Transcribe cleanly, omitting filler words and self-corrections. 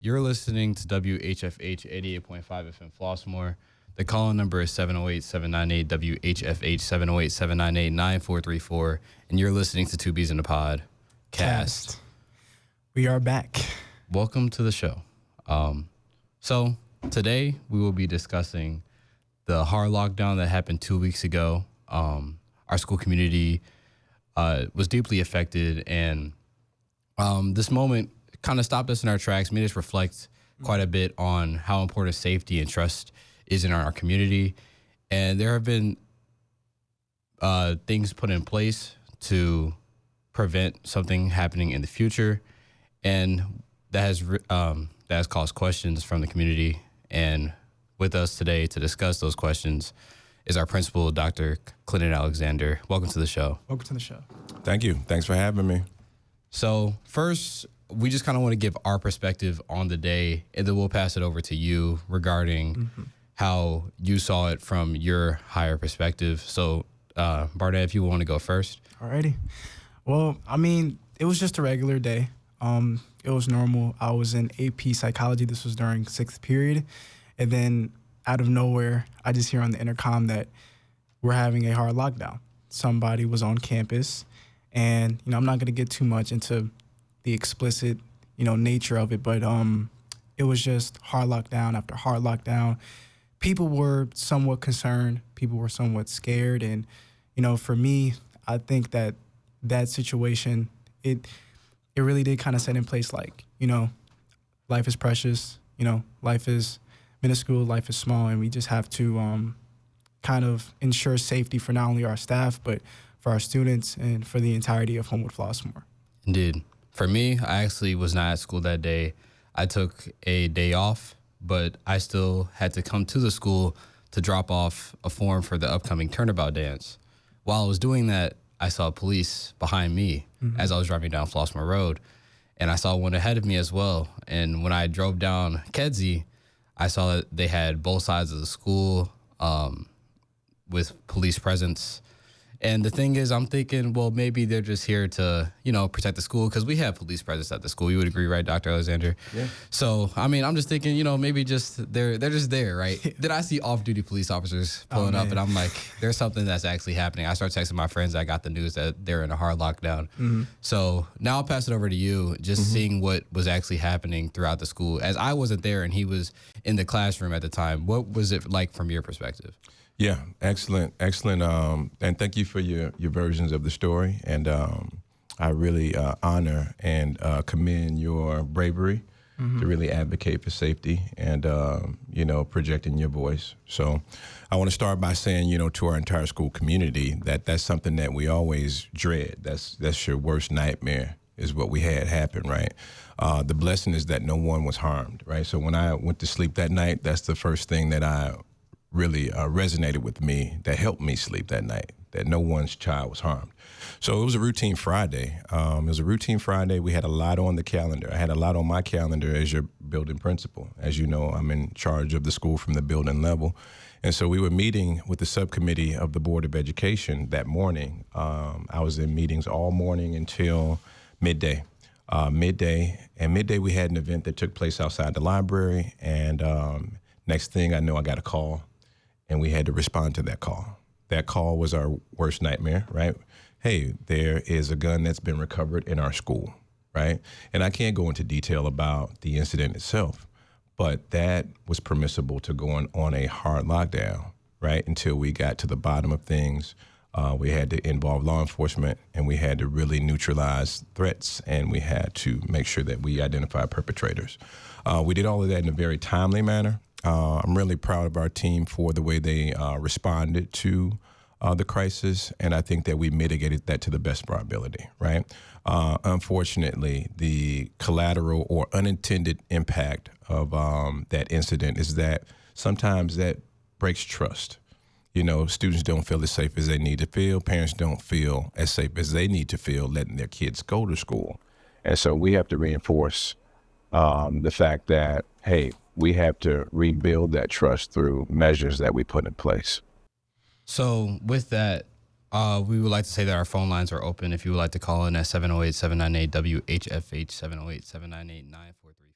You're listening to WHFH 88.5 FM Flossmoor. The call-in number is 708-798-WHFH, 708-798-9434. And you're listening to Two Bees in the Pod cast. We are back. Welcome to the show. So today we will be discussing the hard lockdown that happened 2 weeks ago. Our school community was deeply affected, and this moment kind of stopped us in our tracks, made us reflect quite a bit on how important safety and trust is in our community. And there have been things put in place to prevent something happening in the future, and that has caused questions from the community. And with us today to discuss those questions is our principal, Dr. Clinton Alexander. Welcome to the show. Welcome to the show. Thank you. Thanks for having me. So first, we just kind of want to give our perspective on the day, and then we'll pass it over to you regarding how you saw it from your higher perspective. So, Barnett, if you want to go first. Alrighty. Well, I mean, it was just a regular day. It was normal. I was in AP psychology. This was during 6th period. And then out of nowhere, I just hear on the intercom that we're having a hard lockdown. Somebody was on campus. And, I'm not going to get too much into the explicit, nature of it, but it was just hard lockdown after hard lockdown. People were somewhat concerned. People were somewhat scared. And, for me, I think that situation, it really did kind of set in place like, life is precious, life is minuscule, life is small, and we just have to kind of ensure safety for not only our staff, but for our students and for the entirety of Homewood Flossmoor. Indeed. For me, I actually was not at school that day. I took a day off, but I still had to come to the school to drop off a form for the upcoming turnabout dance. While I was doing that, I saw police behind me as I was driving down Flossmoor Road, and I saw one ahead of me as well. And when I drove down Kedzie, I saw that they had both sides of the school with police presence. And the thing is, I'm thinking, well, maybe they're just here to, protect the school, because we have police presence at the school. You would agree, right, Dr. Alexander? Yeah. So, I mean, I'm just thinking, maybe just they're just there, right? Then I see off-duty police officers pulling up, and I'm like, there's something that's actually happening. I start texting my friends. I got the news that they're in a hard lockdown. So now I'll pass it over to you, just seeing what was actually happening throughout the school. As I wasn't there and he was in the classroom at the time, what was it like from your perspective? Yeah, excellent. And thank you for your versions of the story. And I really honor and commend your bravery to really advocate for safety and, projecting your voice. So I want to start by saying, to our entire school community, that's something that we always dread. That's your worst nightmare, is what we had happen, right? The blessing is that no one was harmed, right? So when I went to sleep that night, that's the first thing that I really resonated with me, that helped me sleep that night, that no one's child was harmed. So it was a routine Friday. We had a lot on the calendar. I had a lot on my calendar as your building principal. As you know, I'm in charge of the school from the building level. And so we were meeting with the subcommittee of the Board of Education that morning. I was in meetings all morning until midday. Midday we had an event that took place outside the library. And next thing I know, I got a call. And we had to respond to that call. That call was our worst nightmare, right? Hey, there is a gun that's been recovered in our school, right? And I can't go into detail about the incident itself, but that was permissible to go on a hard lockdown, right? Until we got to the bottom of things. We had to involve law enforcement, and we had to really neutralize threats, and we had to make sure that we identify perpetrators. We did all of that in a very timely manner. I'm really proud of our team for the way they responded to the crisis, and I think that we mitigated that to the best of our ability, right? Unfortunately, the collateral or unintended impact of that incident is that sometimes that breaks trust. Students don't feel as safe as they need to feel. Parents don't feel as safe as they need to feel letting their kids go to school. And so we have to reinforce the fact that, hey, we have to rebuild that trust through measures that we put in place. So with that, we would like to say that our phone lines are open if you would like to call in at 708-798-WHFH, 708-798-9434.